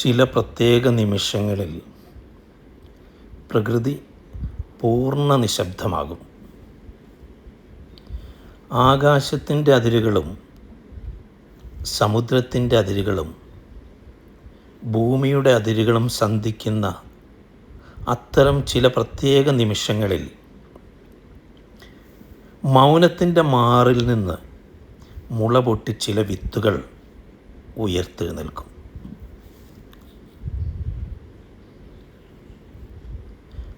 ചില പ്രത്യേക നിമിഷങ്ങളിൽ പ്രകൃതി പൂർണ്ണ നിശബ്ദമാകും. ആകാശത്തിൻ്റെ അതിരുകളും സമുദ്രത്തിൻ്റെ അതിരുകളും ഭൂമിയുടെ അതിരുകളും സന്ധിക്കുന്ന അത്തരം ചില പ്രത്യേക നിമിഷങ്ങളിൽ മൗനത്തിൻ്റെ മാറിൽ നിന്ന് മുള പൊട്ടി ചില വിത്തുകൾ ഉയർത്തെഴുന്നേൽക്കും.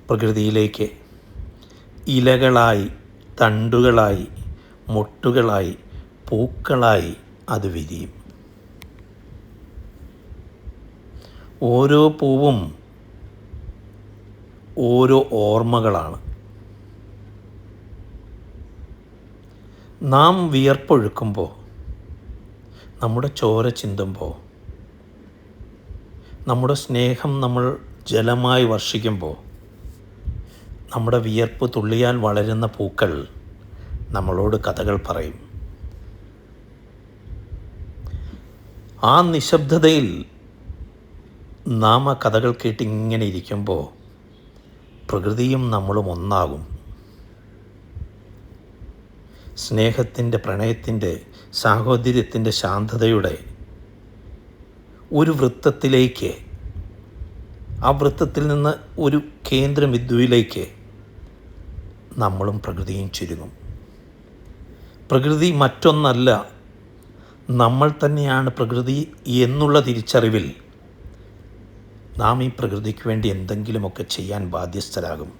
പ്രകൃതിയിലേക്ക് ഇലകളായി, തണ്ടുകളായി, മൊട്ടുകളായി, പൂക്കളായി അത് വിരിയും. ഓരോ പൂവും ഓരോ ഓർമ്മകളാണ്. നാം വിയർപ്പൊഴുക്കുമ്പോൾ, നമ്മുടെ ചോര ചിന്തുമ്പോൾ, നമ്മുടെ സ്നേഹം നമ്മൾ ജലമായി വർഷിക്കുമ്പോൾ, നമ്മുടെ വിയർപ്പ് തുള്ളിയാൽ വളരുന്ന പൂക്കൾ നമ്മളോട് കഥകൾ പറയും. ആ നിശബ്ദതയിൽ നാം ആ കഥകൾ കേട്ടിങ്ങനെ ഇരിക്കുമ്പോൾ പ്രകൃതിയും നമ്മളും ഒന്നാകും. സ്നേഹത്തിൻ്റെ, പ്രണയത്തിൻ്റെ, സാഹോദര്യത്തിൻ്റെ, ശാന്തതയുടെ ഒരു വൃത്തത്തിലേക്ക്, ആ വൃത്തത്തിൽ നിന്ന് ഒരു കേന്ദ്രബിന്ദുവിലേക്ക് നമ്മളും പ്രകൃതിയും ചുരുങ്ങും. പ്രകൃതി മറ്റൊന്നല്ല, നമ്മൾ തന്നെയാണ് പ്രകൃതി എന്നുള്ള തിരിച്ചറിവിൽ നാം ഈ പ്രകൃതിക്ക് വേണ്ടി എന്തെങ്കിലുമൊക്കെ ചെയ്യാൻ ബാധ്യസ്ഥരാകും.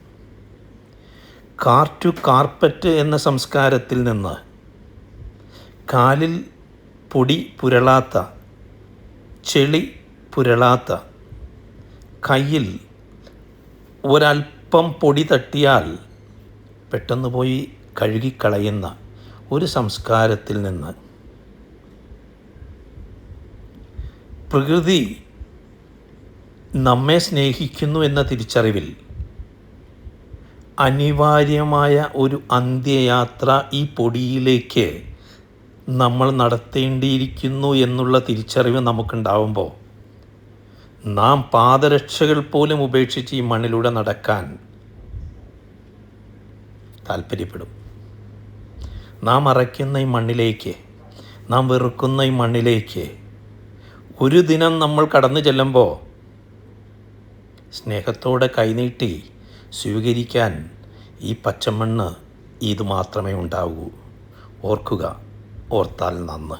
കാർ ടു കാർപ്പറ്റ് എന്ന സംസ്കാരത്തിൽ നിന്ന് കാലിൽ പൊടി പുരളാത്ത, ചെളി പുരളാത്ത, കയ്യിൽ ഒരൽപ്പം പൊടി തട്ടിയാൽ പെട്ടെന്ന് പോയി കഴുകിക്കളയുന്ന ഒരു സംസ്കാരത്തിൽ നിന്ന് പ്രകൃതി നമ്മെ സ്നേഹിക്കുന്നു എന്ന തിരിച്ചറിവിൽ അനിവാര്യമായ ഒരു അന്ത്യയാത്ര ഈ പൊടിയിലേക്ക് നമ്മൾ നടത്തേണ്ടിയിരിക്കുന്നു എന്നുള്ള തിരിച്ചറിവ് നമുക്കുണ്ടാവുമ്പോൾ നാം പാദരക്ഷകൾ പോലും ഉപേക്ഷിച്ച് ഈ മണ്ണിലൂടെ നടക്കാൻ താല്പര്യപ്പെടും. നാം അറയ്ക്കുന്ന ഈ മണ്ണിലേക്ക്, നാം വെറുക്കുന്ന ഈ മണ്ണിലേക്ക് ഒരു ദിനം നമ്മൾ കടന്നു ചെല്ലുമ്പോൾ സ്നേഹത്തോടെ കൈനീട്ടി സ്വീകരിക്കാൻ ഈ പച്ചമണ്ണ് ഇത് മാത്രമേ ഉണ്ടാവൂ. ഓർക്കുക, ഓർത്താൽ നന്ന്.